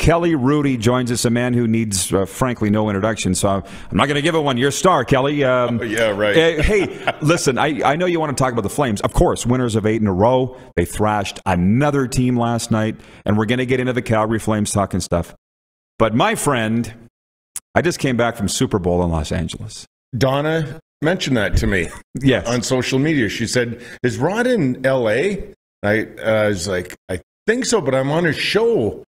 Kelly Hrudey joins us, a man who needs, frankly, no introduction. So I'm not going to give it one. You're a star, Kelly. Yeah, right. Hey, listen, I know you want to talk about the Flames. Of course, winners of 8 in a row. They thrashed another team last night, and we're going to get into the Calgary Flames talking stuff. But my friend, I just came back from Super Bowl in Los Angeles. Donna mentioned that to me on social media. She said, is Rod in L.A.? I was like, I think so, but I'm on a show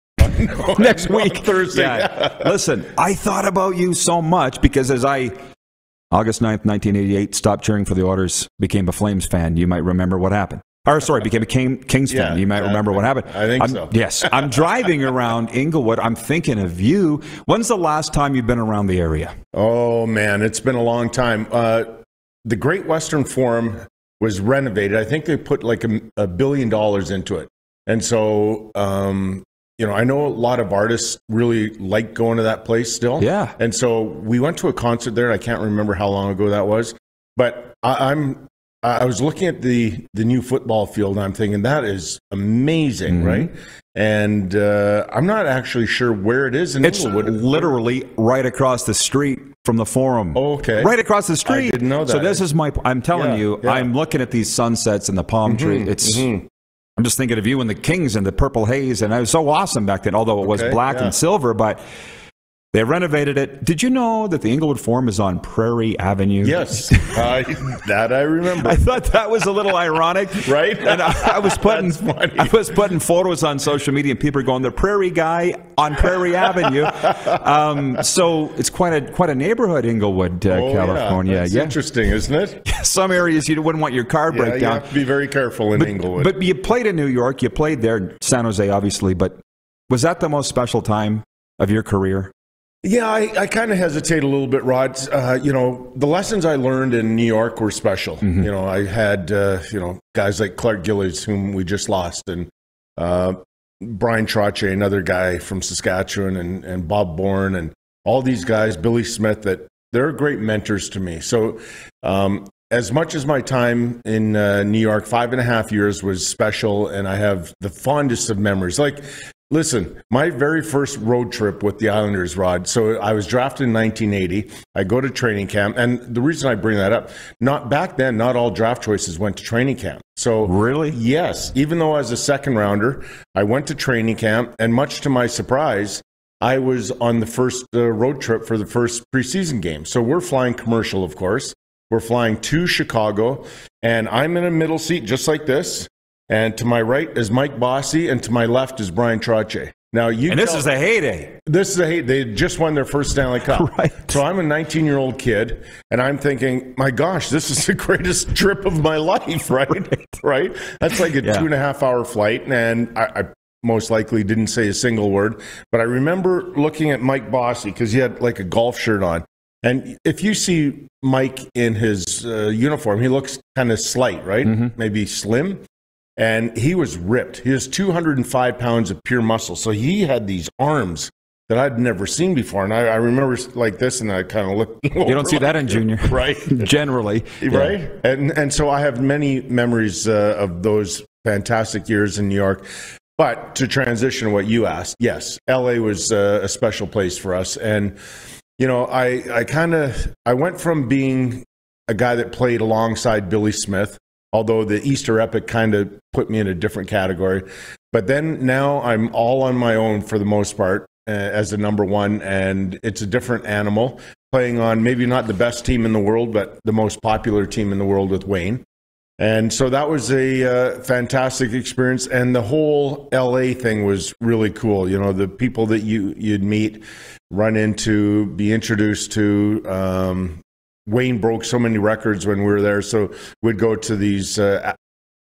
next week. Thursday. Yeah. Listen, I thought about you so much because as August 9th, 1988, stopped cheering for the Oilers, became a Flames fan. You might remember what happened. Or, sorry, became a Kings fan. You might remember what happened. I think so. Yes. I'm driving around Inglewood. I'm thinking of you. When's the last time you've been around the area? Oh, man, it's been a long time. The Great Western Forum was renovated. I think they put like $1 billion into it. And so, I know a lot of artists really like going to that place still. Yeah. And so we went to a concert there. I can't remember how long ago that was. But I was looking at the new football field, and I'm thinking, that is amazing, right? And I'm not actually sure where it is in Inglewood. It's literally right across the street from the Forum. Oh, okay. Right across the street. I didn't know that. So this is I'm telling you, I'm looking at these sunsets and the palm trees. I'm just thinking of you and the Kings and the purple haze, and it was so awesome back then, although it was black and silver, but they renovated it. Did you know that the Inglewood Forum is on Prairie Avenue? Yes, that I remember. I thought that was a little ironic, right? And I was putting photos on social media, and people are going, "The Prairie guy on Prairie Avenue." So it's quite a neighborhood, Inglewood, California. That's interesting, isn't it? Some areas you wouldn't want your car break down. You have to be very careful in Inglewood. But you played in New York. You played there, San Jose, obviously. But was that the most special time of your career? Yeah, I kind of hesitate a little bit, Rod. The lessons I learned in New York were special. I had, guys like Clark Gillies, whom we just lost, and Brian Trottier, another guy from Saskatchewan, and Bob Bourne, and all these guys, Billy Smith, that they're great mentors to me. So as much as my time in New York, 5.5 years was special, and I have the fondest of memories. Like, listen, my very first road trip with the Islanders, Rod, so I was drafted in 1980. I go to training camp, and the reason I bring that up, back then, not all draft choices went to training camp. So really? Yes. Even though I was a second rounder, I went to training camp, and much to my surprise, I was on the first road trip for the first preseason game. So we're flying commercial, of course. We're flying to Chicago, and I'm in a middle seat just like this. And to my right is Mike Bossy, and to my left is Brian Trottier. Now this is a heyday. This is a heyday. They just won their first Stanley Cup. Right. So I'm a 19-year-old kid, and I'm thinking, my gosh, this is the greatest trip of my life, right? Right? That's like a 2.5-hour flight, and I most likely didn't say a single word. But I remember looking at Mike Bossy because he had like a golf shirt on. And if you see Mike in his uniform, he looks kind of slight, right? Maybe slim. And he was ripped. He was 205 pounds of pure muscle. So he had these arms that I'd never seen before. And I remember like this, and I kind of looked. You don't see that in junior. Right. Generally. Right. Yeah. And so I have many memories of those fantastic years in New York. But to transition to what you asked, yes, LA was a special place for us. And, I went from being a guy that played alongside Billy Smith, although the Easter Epic kind of put me in a different category. But then now I'm all on my own for the most part as a number one, and it's a different animal, playing on maybe not the best team in the world, but the most popular team in the world with Wayne. And so that was a fantastic experience, and the whole LA thing was really cool. The people that you'd meet, run into, be introduced to. Wayne broke so many records when we were there, so we'd go to these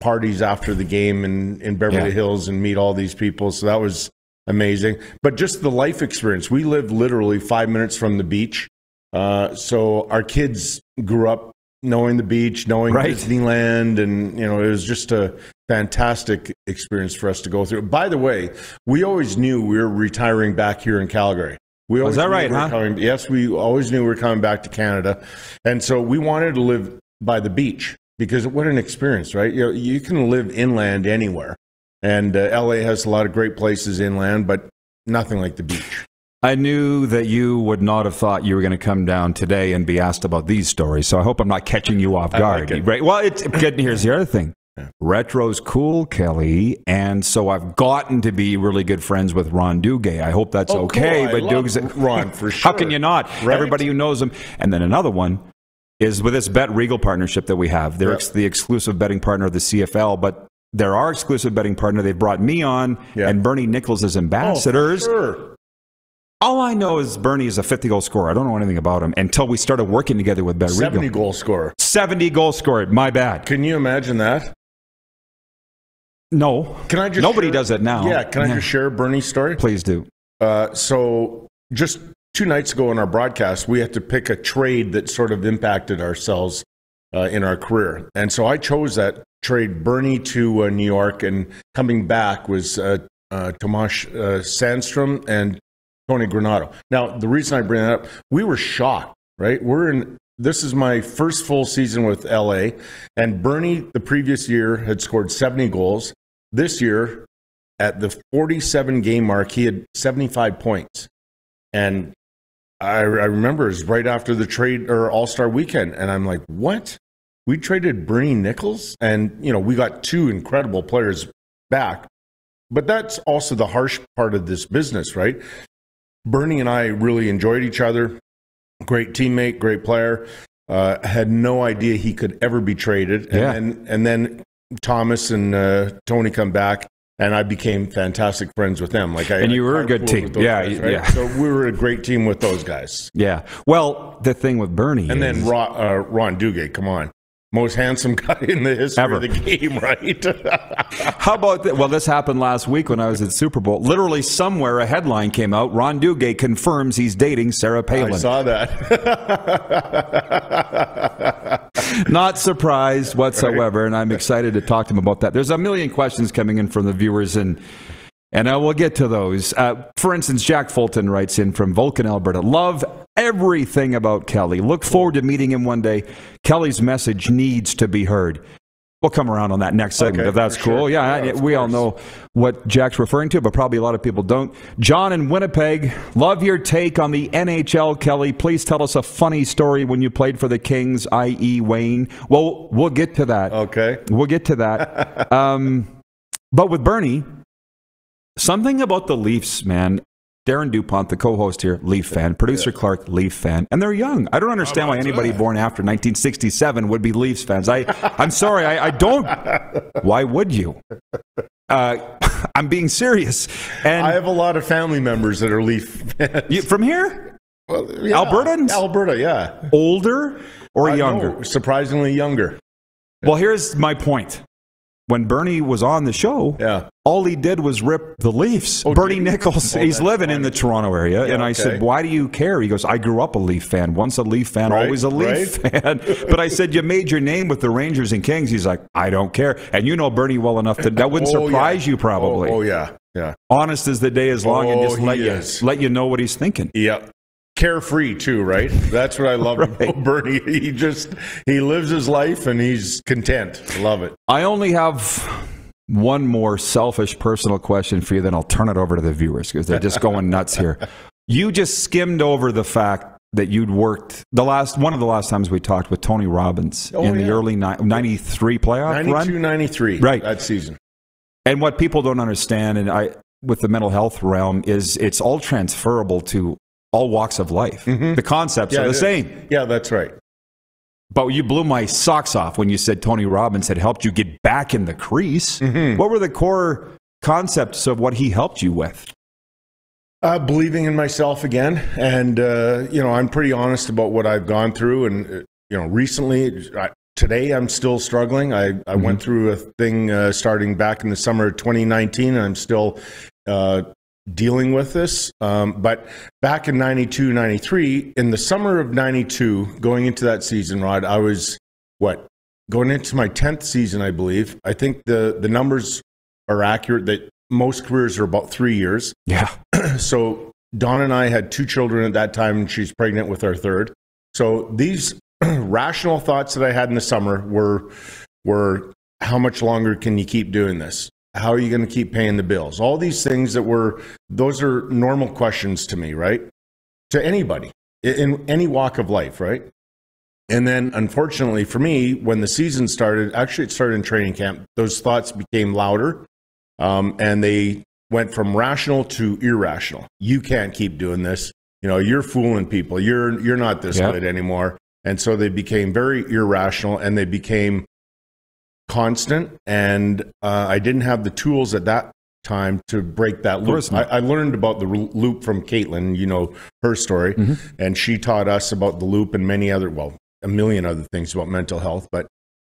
parties after the game in Beverly Hills and meet all these people. So that was amazing. But just the life experience. We lived literally 5 minutes from the beach. So our kids grew up knowing the beach, knowing Disneyland, and it was just a fantastic experience for us to go through. By the way, we always knew we were retiring back here in Calgary. Was that right, Yes, we always knew we were coming back to Canada. And so we wanted to live by the beach because what an experience, right? You can live inland anywhere. And LA has a lot of great places inland, but nothing like the beach. I knew that you would not have thought you were going to come down today and be asked about these stories, so I hope I'm not catching you off guard. Like right? Well, it's good. Here's the other thing. Retro's cool, Kelly, and so I've gotten to be really good friends with Ron Duguay. I hope that's okay. Cool. But Duguay's Ron, for sure. How can you not? Right? Everybody who knows him. And then another one is with this Bet Regal partnership that we have. They're the exclusive betting partner of the CFL, but they're our exclusive betting partner. They've brought me on and Bernie Nichols as ambassadors. Oh, for sure. All I know is Bernie is a 50-goal scorer. I don't know anything about him until we started working together with Bet Regal. 70-goal scorer. 70-goal scorer. My bad. Can you imagine that? No. Can I just Nobody does it now. Yeah. Can I just share Bernie's story? Please do. So just 2 nights ago in our broadcast, we had to pick a trade that sort of impacted ourselves in our career. And so I chose that trade, Bernie to New York, and coming back was Tomas Sandstrom and Tony Granato. Now, the reason I bring that up, we were shocked, right? This is my first full season with LA, and Bernie the previous year had scored 70 goals. This year, at the 47-game mark, he had 75 points. And I remember it was right after the trade or All-Star weekend, and I'm like, what? We traded Bernie Nichols? And, we got 2 incredible players back. But that's also the harsh part of this business, right? Bernie and I really enjoyed each other. Great teammate, great player. Had no idea he could ever be traded. And then Thomas and Tony come back, and I became fantastic friends with them. And you were a good team. Guys, right? So we were a great team with those guys. Yeah. Well, the thing with Bernie then Ron Duguay, come on. Most handsome guy in the history of the game, right? How about that? Well, this happened last week when I was at Super Bowl. Literally somewhere a headline came out, Ron Duguay confirms he's dating Sarah Palin. I saw that. Not surprised whatsoever, and I'm excited to talk to him about that. There's a million questions coming in from the viewers, and I will get to those. For instance, Jack Fulton writes in from Vulcan, Alberta. Love everything about Kelly. Look forward to meeting him one day. Kelly's message needs to be heard. We'll come around on that next segment, if that's cool. Sure. Yeah, we all know what Jack's referring to, but probably a lot of people don't. John in Winnipeg, love your take on the NHL, Kelly. Please tell us a funny story when you played for the Kings, i.e. Wayne. Well, we'll get to that. Okay. We'll get to that. But with Bernie, something about the Leafs, man. Darren DuPont, the co-host here, Leaf fan. Producer Clark, Leaf fan. And they're young. I don't understand why anybody born after 1967 would be Leafs fans. I'm sorry, I don't. Why would you? I'm being serious. And I have a lot of family members that are Leaf fans. From here? Well, yeah. Albertans? Alberta, yeah. Older or younger? No, surprisingly younger. Well, here's my point. When Bernie was on the show, all he did was rip the Leafs. Bernie Nichols, he's living in the Toronto area. And I said, why do you care? He goes, I grew up a Leaf fan. Once a Leaf fan, always a Leaf fan. But I said, you made your name with the Rangers and Kings. He's like, I don't care. And you know Bernie well enough that wouldn't surprise you probably. Yeah. Honest as the day is long and just let you know what he's thinking. Yeah. Carefree too, right? That's what I love about Bernie. He lives his life and he's content. Love it. I only have one more selfish personal question for you, then I'll turn it over to the viewers because they're just going nuts here. You just skimmed over the fact that you'd worked one of the last times we talked with Tony Robbins in the early 93 playoff 92, 93, right, that season. And what people don't understand, and with the mental health realm, is it's all transferable to all walks of life. Mm-hmm. The concepts are the same. Yeah, that's right. But you blew my socks off when you said Tony Robbins had helped you get back in the crease. Mm-hmm. What were the core concepts of what he helped you with? Believing in myself again. And, I'm pretty honest about what I've gone through. And, recently, today I'm still struggling. I went through a thing starting back in the summer of 2019, and I'm still dealing with this. But back in 92, 93, in the summer of 92, going into that season, Rod, I was, going into my 10th season, I believe. I think the numbers are accurate that most careers are about 3 years. Yeah. So Dawn and I had 2 children at that time, and she's pregnant with our 3rd. So these rational thoughts that I had in the summer were how much longer can you keep doing this? how are you going to keep paying the bills? All these things those are normal questions to me, right? To anybody in any walk of life, right? And then, unfortunately for me, when the season started, actually it started in training camp, those thoughts became louder, and they went from rational to irrational. You can't keep doing this. You're fooling people. You're not this good anymore. And so they became very irrational, and they became constant. And I didn't have the tools at that time to break that loop. I learned about the loop from Caitlin, her story, and she taught us about the loop and a million other things about mental health. But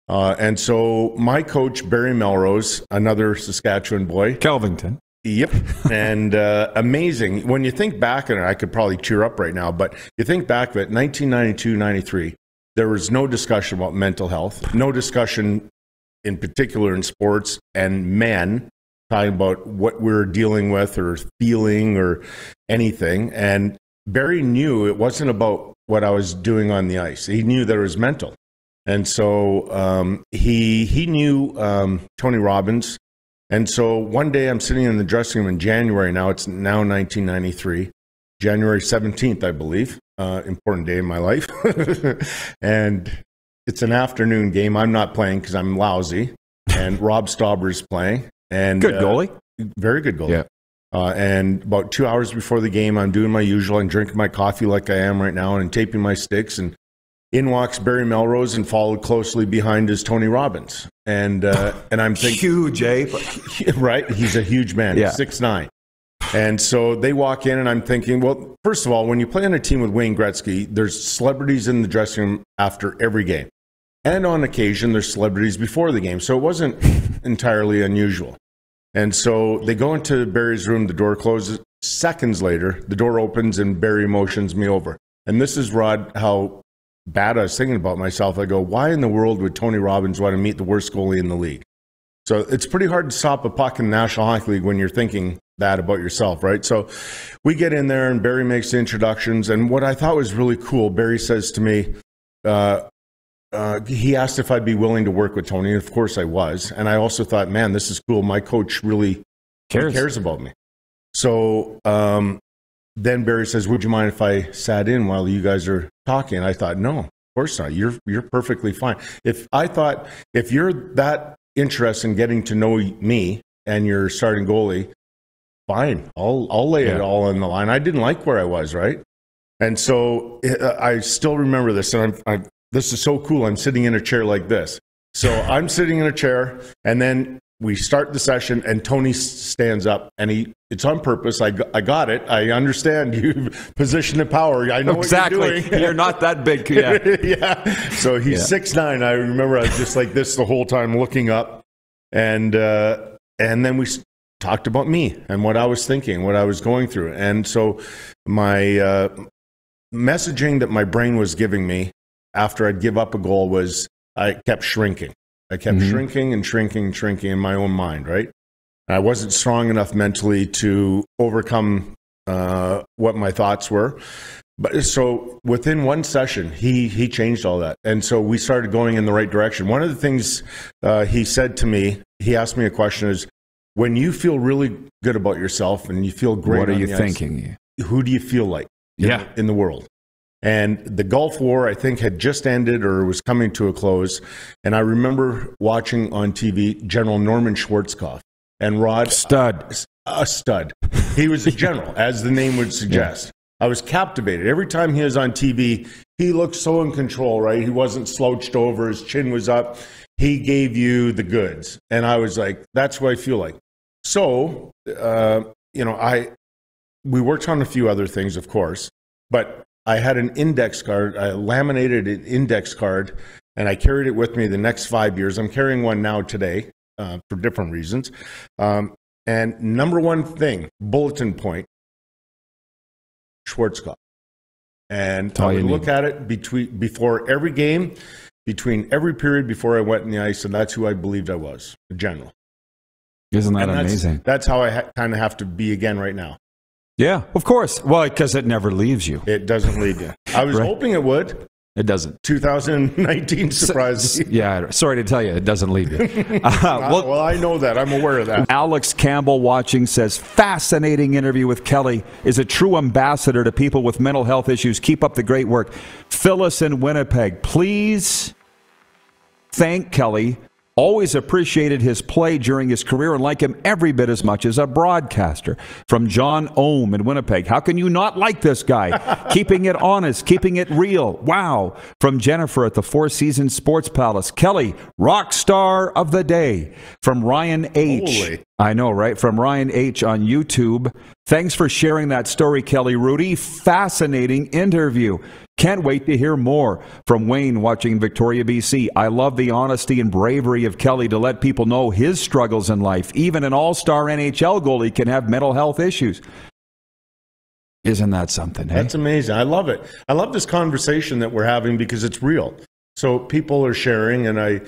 and so my coach, Barry Melrose, another Saskatchewan boy. Kelvington. Yep. And amazing. When you think back, and I could probably cheer up right now, but you think back of it, 1992, 93, there was no discussion about mental health, no discussion in particular in sports and men talking about what we're dealing with or feeling or anything. And Barry knew it wasn't about what I was doing on the ice. He knew that it was mental. And so he knew Tony Robbins. And so one day I'm sitting in the dressing room in January now. It's now 1993, January 17th, I believe. Important day in my life. And it's an afternoon game. I'm not playing because I'm lousy. And Rob Stauber's playing. And good goalie. Very good goalie. Yeah. And about 2 hours before the game, I'm doing my usual and drinking my coffee like I am right now and taping my sticks. And in walks Barry Melrose, and followed closely behind is Tony Robbins. And I'm thinking, huge, eh? Right? He's a huge man. Yeah. 6'9". And so they walk in, and I'm thinking, well, first of all, when you play on a team with Wayne Gretzky, there's celebrities in the dressing room after every game. And on occasion, there's celebrities before the game. So it wasn't entirely unusual. And so they go into Barry's room, the door closes. Seconds later, the door opens and Barry motions me over. And this is, Rod, how bad I was thinking about myself. I go, why in the world would Tony Robbins want to meet the worst goalie in the league? So it's pretty hard to stop a puck in the National Hockey League when you're thinking that about yourself, right? So we get in there and Barry makes the introductions. And what I thought was really cool, Barry says to me, he asked if I'd be willing to work with Tony. And of course I was. And I also thought, man, this is cool. My coach really cares about me. So then Barry says, would you mind if I sat in while you guys are talking? And I thought, no, of course not. You're perfectly fine. If you're that interested in getting to know me and you're starting goalie, fine. I'll lay it all on the line. I didn't like where I was, right? And so I still remember this, and this is so cool. I'm sitting in a chair like this. So I'm sitting in a chair, and then we start the session, and Tony stands up, and it's on purpose. I got it. I understand you position of power. I know exactly what you're doing. You're not that big. Yeah. Yeah. So he's 6'9". I remember I was just like this the whole time looking up, and then we talked about me and what I was thinking, what I was going through. And so my messaging that my brain was giving me after I'd give up a goal was I kept shrinking. I kept shrinking and shrinking and shrinking in my own mind, right? I wasn't strong enough mentally to overcome what my thoughts were. But so within one session, he changed all that. And so we started going in the right direction. One of the things he said to me, he asked me a question is, when you feel really good about yourself and you feel great, what are you thinking? Who do you feel like in the world? And the Gulf War, I think, had just ended or was coming to a close. And I remember watching on TV General Norman Schwarzkopf. And Rod... A stud. He was a general, as the name would suggest. I was captivated. Every time he was on TV, he looked so in control, right? He wasn't slouched over. His chin was up. He gave you the goods. And I was like, that's what I feel like. So, we worked on a few other things, of course. But I had an index card. I laminated an index card, and I carried it with me the next 5 years. I'm carrying one now today for different reasons. And number one thing, bulletin point, Schwarzkopf. And I would look at it before every game, between every period before I went in the ice, and that's who I believed I was, a general. Isn't that amazing? That's how I kind of have to be again right now. Yeah, of course. Well, because it never leaves you. It doesn't leave you. I was hoping it would. It doesn't. 2019 surprise. Yeah, sorry to tell you, it doesn't leave you. Well, I know that. I'm aware of that. Alex Campbell watching says, fascinating interview with Kelly. Is a true ambassador to people with mental health issues. Keep up the great work. Phyllis in Winnipeg, please thank Kelly. Always appreciated his play during his career and like him every bit as much as a broadcaster. From John Ohm in Winnipeg. How can you not like this guy? Keeping it honest, keeping it real. Wow. From Jennifer at the Four Seasons Sports Palace. Kelly, rock star of the day. From Ryan H. Holy. I know, right? From Ryan H. on YouTube. Thanks for sharing that story, Kelly Hrudey. Fascinating interview. Can't wait to hear more. From Wayne watching Victoria, BC. I love the honesty and bravery of Kelly to let people know his struggles in life. Even an all-star NHL goalie can have mental health issues. Isn't that something? Hey? That's amazing. I love it. I love this conversation that we're having because it's real. So people are sharing, and I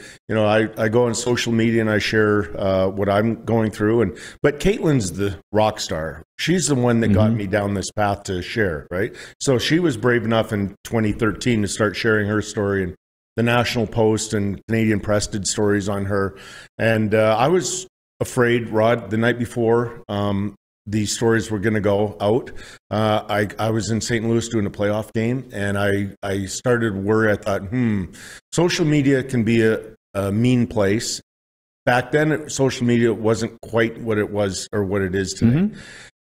go on social media and I share what I'm going through. But Caitlin's the rock star. She's the one that got me down this path to share, right? So she was brave enough in 2013 to start sharing her story, and the National Post and Canadian Press did stories on her. And I was afraid, Rod, the night before these stories were going to go out. I was in St. Louis doing a playoff game, and I started to worry. I thought, social media can be a mean place. Back then, social media wasn't quite what it was or what it is today.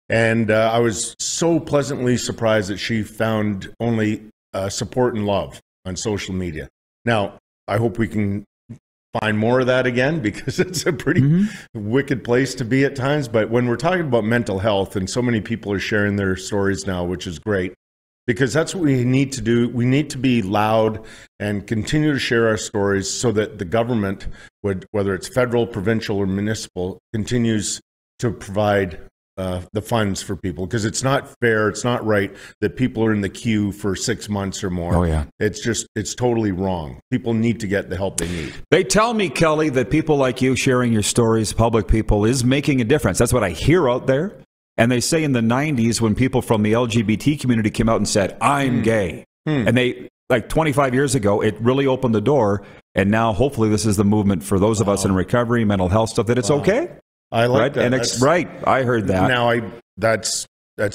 And I was so pleasantly surprised that she found only support and love on social media. Now, I hope we can find more of that again, because it's a pretty wicked place to be at times. But when we're talking about mental health, and so many people are sharing their stories now, which is great, because that's what we need to do. We need to be loud and continue to share our stories so that the government, whether it's federal, provincial, or municipal, continues to provide the funds for people, because it's not fair, it's not right that people are in the queue for 6 months or more. Oh, yeah. It's totally wrong. People need to get the help they need. They tell me, Kelly, that people like you sharing your stories, public people, is making a difference. That's what I hear out there. And they say in the 90s, when people from the LGBT community came out and said, I'm gay, and they, like 25 years ago, it really opened the door. And now, hopefully, this is the movement for those of us in recovery, mental health stuff, that it's okay. I like that. And right. I heard that. Now, that's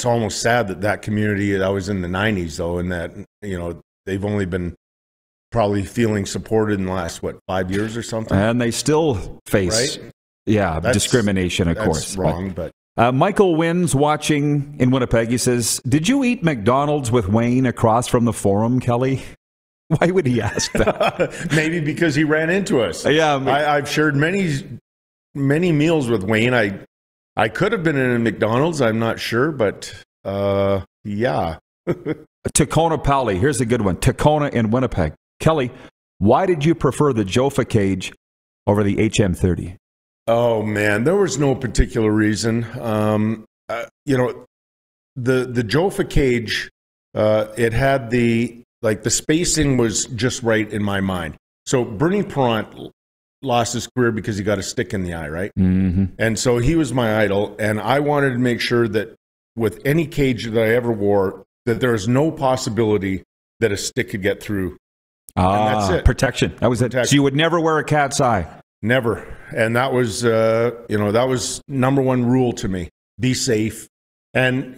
almost sad that community, that was in the 90s, though, and that, they've only been probably feeling supported in the last, 5 years or something? And they still face, discrimination, of course. That's wrong, but... Michael Wins watching in Winnipeg. He says, did you eat McDonald's with Wayne across from the Forum, Kelly? Why would he ask that? Maybe because he ran into us. Yeah, I've shared many meals with Wayne. I could have been in a McDonald's. I'm not sure, but yeah. Tacona Pally. Here's a good one. Tacona in Winnipeg. Kelly, why did you prefer the Jofa cage over the HM30? Oh, man, there was no particular reason. The Jofa cage, it had the spacing was just right in my mind. So Bernie Perrant lost his career because he got a stick in the eye, right? And so he was my idol, and I wanted to make sure that with any cage that I ever wore, that there was no possibility that a stick could get through. And that's it. Protection. That was it. So you would never wear a cat's eye. Never. And that was, that was number one rule to me. Be safe. And,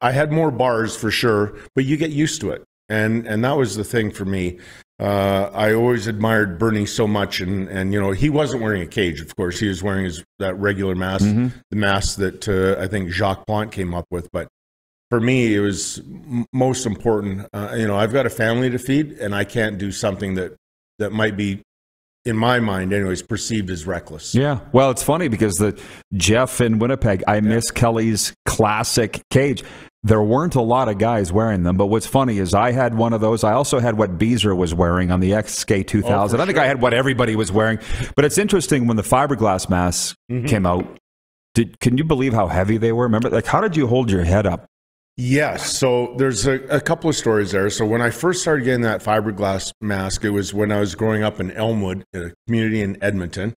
I had more bars for sure, but you get used to it. And that was the thing for me. I always admired Bernie so much. And he wasn't wearing a cage, of course. He was wearing that regular mask, the mask that I think Jacques Plante came up with. But for me, it was most important. I've got a family to feed, and I can't do something that might be, in my mind anyways, perceived as reckless. Yeah. Well, it's funny because Jeff in Winnipeg, I miss Kelly's classic cage. There weren't a lot of guys wearing them, but what's funny is I had one of those. I also had what Beezer was wearing on the XK 2000. I think I had what everybody was wearing. But it's interesting, when the fiberglass masks came out, can you believe how heavy they were? Remember, how did you hold your head up? Yes. So there's a couple of stories there. So when I first started getting that fiberglass mask, it was when I was growing up in Elmwood, a community in Edmonton.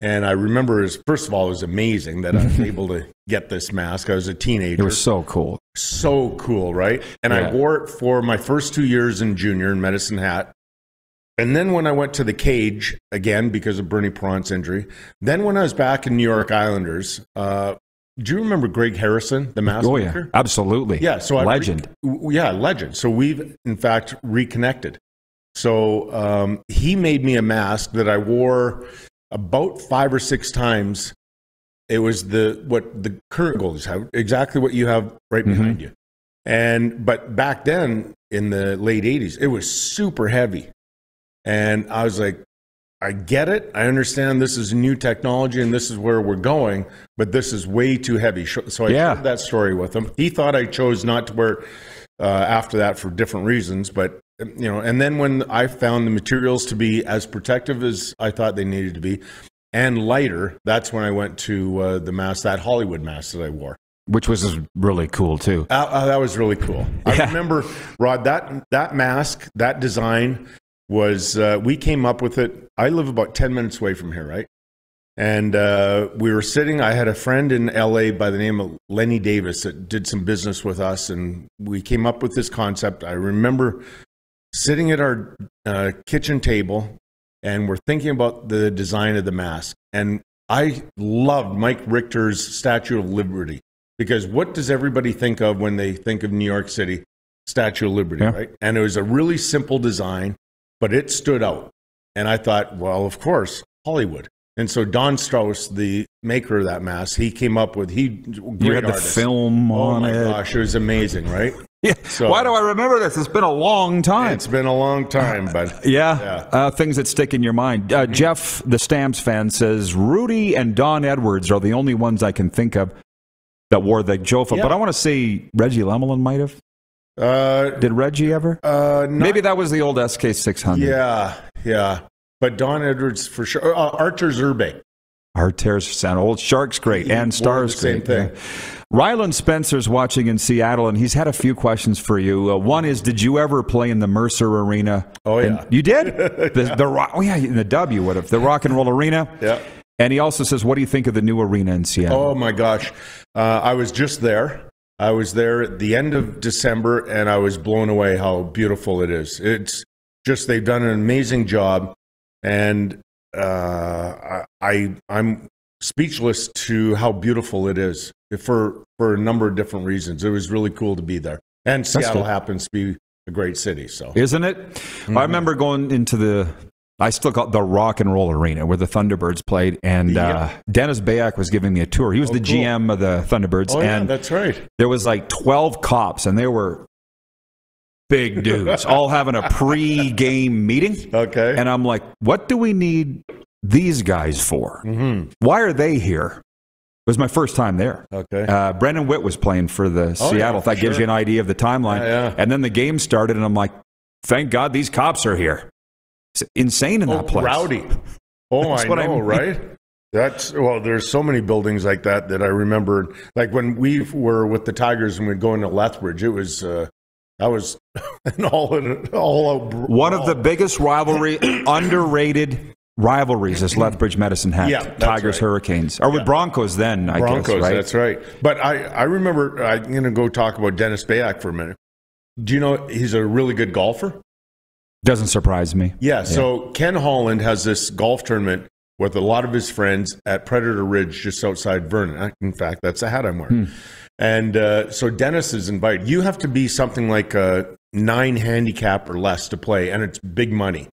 And I remember, first of all, it was amazing that I was able to get this mask. I was a teenager. It was so cool. So cool, right? And I wore it for my first 2 years in junior in Medicine Hat. And then when I went to the cage, again, because of Bernie Perront's injury, then when I was back in New York Islanders, do you remember Greg Harrison, the mask maker? Yeah, absolutely. Yeah, so legend. Legend. So we've, in fact, reconnected. So he made me a mask that I wore about 5 or 6 times. It was the current goalies have, exactly what you have right behind you. But back then in the late 80s, it was super heavy. And I was like, I get it. I understand this is new technology and this is where we're going, but this is way too heavy. So I shared that story with him. He thought I chose not to wear it after that for different reasons, but and then when I found the materials to be as protective as I thought they needed to be and lighter, that's when I went to the mask, that Hollywood mask that I wore. Which was really cool too. That was really cool. I remember, Rod, that mask, that design was, we came up with it. I live about 10 minutes away from here, right? And we were sitting, I had a friend in LA by the name of Lenny Davis that did some business with us, and we came up with this concept. I remember sitting at our kitchen table, and we're thinking about the design of the mask. And I loved Mike Richter's Statue of Liberty, because what does everybody think of when they think of New York City? Statue of Liberty, right? And it was a really simple design, but it stood out. And I thought, well, of course, Hollywood. And so Don Strauss, the maker of that mask, he came up with, you had the film on it. Oh my gosh, it was amazing, right? Yeah. So, why do I remember this? It's been a long time. It's been a long time, but things that stick in your mind. Jeff, the Stamps fan, says Hrudey and Don Edwards are the only ones I can think of that wore the Jofa. But I want to say Reggie Lemelin might have. Did Reggie ever? Maybe that was the old SK600. Yeah. But Don Edwards for sure. Archer Zerbe. Arter's old Sharks great and Stars great. Same thing. Ryland Spencer's watching in Seattle, and he's had a few questions for you. One is, did you ever play in the Mercer Arena? Oh, yeah. And you did? In the W, what if? The Rock and Roll Arena? Yeah. And he also says, what do you think of the new arena in Seattle? Oh, my gosh. I was just there. I was there at the end of December, and I was blown away how beautiful it is. It's just, they've done an amazing job. And I'm speechless to how beautiful it is for a number of different reasons. It was really cool to be there. And Seattle happens to be a great city. So, isn't it? I remember going into I still got the Rock and Roll Arena where the Thunderbirds played, and Dennis Bayak was giving me a tour. He was the GM of the Thunderbirds. And that's right. There was like 12 cops, and they were big dudes, all having a pre-game meeting. Okay. And I'm like, what do we need these guys for? Why are they here? It was my first time there. Okay. Brendan Witt was playing for the Seattle. That gives you an idea of the timeline. And then the game started, and I'm like, thank God these cops are here. It's insane in that place. Rowdy. I know, right? There's so many buildings like that I remember. Like when we were with the Tigers and we'd go into Lethbridge, it was... that was one of the biggest underrated rivalries is Lethbridge Medicine Hat. Yeah, Tigers, Hurricanes. Or with Broncos then, I guess, right? That's right. But I remember, I'm going to go talk about Dennis Bayak for a minute. Do you know he's a really good golfer? Doesn't surprise me. Yeah, so Ken Holland has this golf tournament with a lot of his friends at Predator Ridge just outside Vernon. In fact, that's the hat I'm wearing. And so Dennis is invited. You have to be something like a 9 handicap or less to play, and it's big money.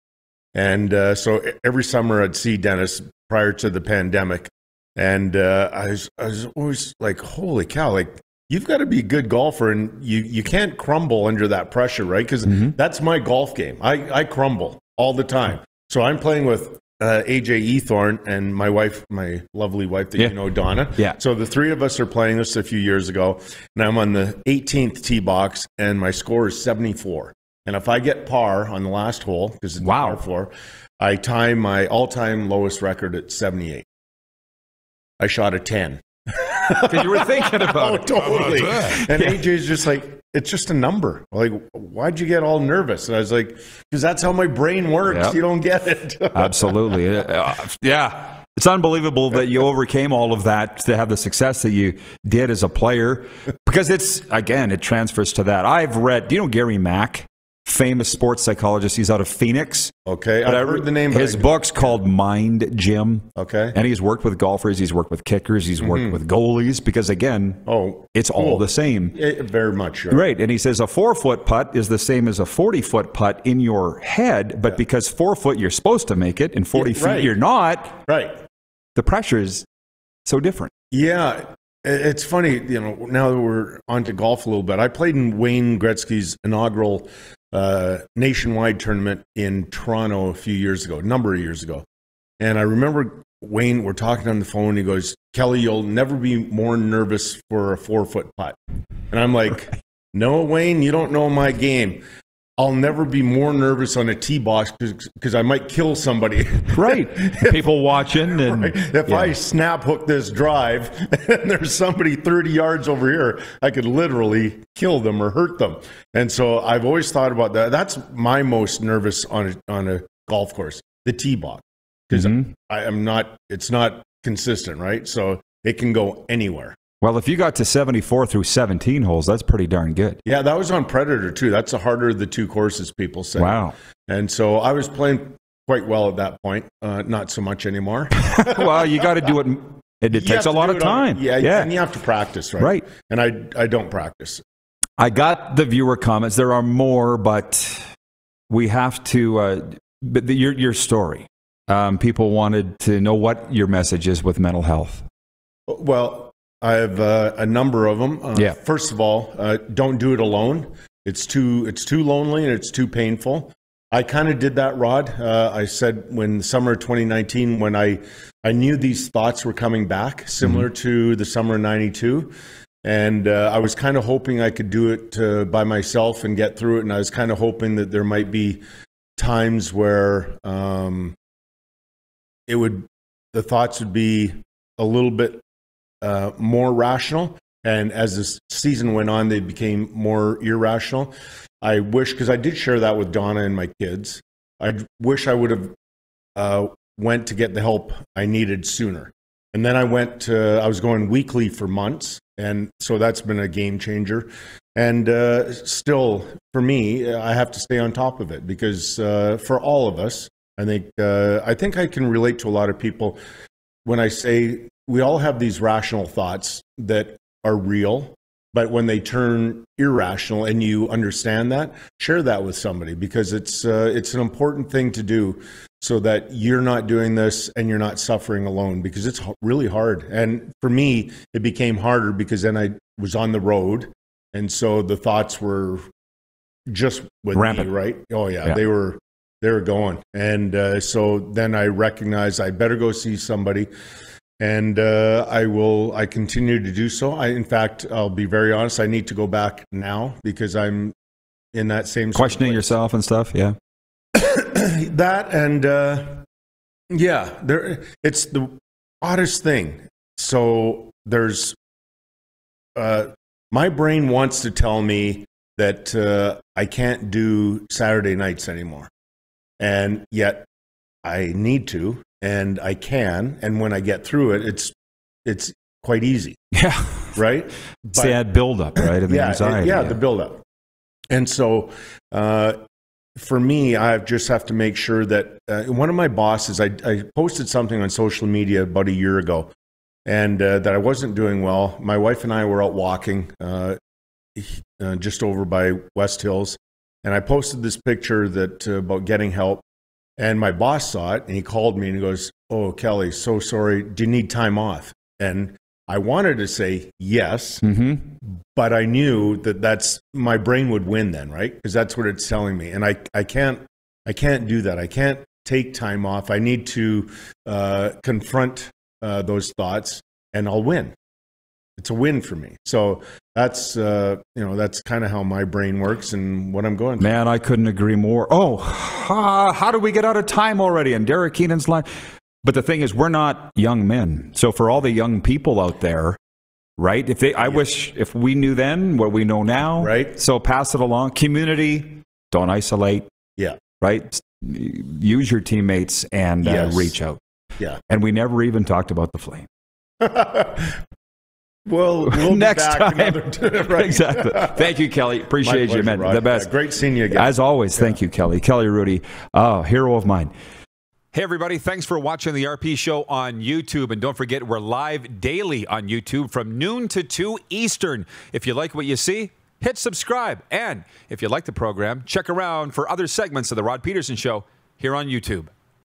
And so every summer I'd see Dennis prior to the pandemic, and I was always like, holy cow, like you've got to be a good golfer, and you can't crumble under that pressure, right? Because that's my golf game. I crumble all the time. So I'm playing with AJ Ethorn and my wife, my lovely wife that you know, Donna. Yeah. So the three of us are playing this a few years ago, and I'm on the 18th tee box, and my score is 74. And if I get par on the last hole, because it's par 4, I tie my all-time lowest record at 78. I shot a 10. Because you were thinking about it. Totally. And AJ's just like, it's just a number. Like, why'd you get all nervous? And I was like, because that's how my brain works. Yep. You don't get it. Absolutely. Yeah. It's unbelievable that you overcame all of that to have the success that you did as a player, because it transfers to that. I've read, do you know Gary Mack, famous sports psychologist? He's out of Phoenix. Okay, I've heard the name. His book's called Mind Gym. Okay. And he's worked with golfers, he's worked with kickers, he's worked with goalies, because again, it's all the same. Very much. Sure. Right. And he says a 4-foot putt is the same as a 40-foot putt in your head, but because 4 foot you're supposed to make it, and 40 feet you're not. Right. The pressure is so different. Yeah. It's funny, now that we're on to golf a little bit, I played in Wayne Gretzky's inaugural nationwide tournament in Toronto a number of years ago. And I remember Wayne, we're talking on the phone, he goes, Kelly, you'll never be more nervous for a 4-foot putt. And I'm like, no, Wayne, you don't know my game. I'll never be more nervous on a tee box because I might kill somebody. Right. People watching. And, right. If I snap hook this drive and there's somebody 30 yards over here, I could literally kill them or hurt them. And so I've always thought about that. That's my most nervous on a golf course, the tee box. Because it's not consistent, right? So it can go anywhere. Well, if you got to 74 through 17 holes, that's pretty darn good. Yeah, that was on Predator, too. That's the harder of the two courses, people say. Wow. And so I was playing quite well at that point. Not so much anymore. Well, you got to do it. It takes a lot of time. Yeah, and you have to practice, right? Right. And I don't practice. I got the viewer comments. There are more, but we have to, your story. People wanted to know what your message is with mental health. Well, I have a number of them. First of all, don't do it alone. It's too lonely and it's too painful. I kind of did that, Rod. I said when summer of 2019, when I knew these thoughts were coming back, similar to the summer of 92. And I was kind of hoping I could do it by myself and get through it. And I was kind of hoping that there might be times where the thoughts would be a little bit more rational, and as this season went on, they became more irrational. I wish, because I did share that with Donna and my kids, I wish I would have went to get the help I needed sooner. And then I was going weekly for months, and so that's been a game changer. And still, for me, I have to stay on top of it, because for all of us, I think I can relate to a lot of people when I say we all have these rational thoughts that are real, but when they turn irrational and you understand that, share that with somebody, because it's an important thing to do so that you're not doing this and you're not suffering alone, because it's really hard. And for me, it became harder because then I was on the road, and so the thoughts were just with rampant. Me, right? Oh yeah. They were going. And so then I recognized I better go see somebody. And I continue to do so. In fact, I'll be very honest, I need to go back now because I'm in that same questioning yourself and stuff. Yeah. That and it's the oddest thing. So there's my brain wants to tell me that I can't do Saturday nights anymore. And yet I need to. And I can, and when I get through it, it's quite easy. Yeah, right. It's that buildup, right? And the anxiety. The buildup. And so, for me, I just have to make sure that one of my bosses, I posted something on social media about a year ago, and that I wasn't doing well. My wife and I were out walking just over by West Hills, and I posted this picture that about getting help. And my boss saw it, and he called me, and he goes, "Oh, Kelly, so sorry. Do you need time off?" And I wanted to say yes, but I knew that my brain would win then, right? Because that's what it's telling me, and I can't do that. I can't take time off. I need to confront those thoughts, and I'll win. It's a win for me. So that's kind of how my brain works and what I'm going through. Man, I couldn't agree more. Oh, how do we get out of time already? And Derek Keenan's line. But the thing is, we're not young men. So for all the young people out there, right? I wish if we knew then what we know now. Right. So pass it along. Community, don't isolate. Yeah. Right. Use your teammates and reach out. Yeah. And we never even talked about the Flame. We'll next be back time. Right. Exactly. Thank you, Kelly. Appreciate you, man. Rod. The best. Yeah, great seeing you again. As always, thank you, Kelly. Kelly Hrudey, hero of mine. Hey, everybody. Thanks for watching the RP Show on YouTube. And don't forget, we're live daily on YouTube from noon to 2 Eastern. If you like what you see, hit subscribe. And if you like the program, check around for other segments of the Rod Pedersen Show here on YouTube.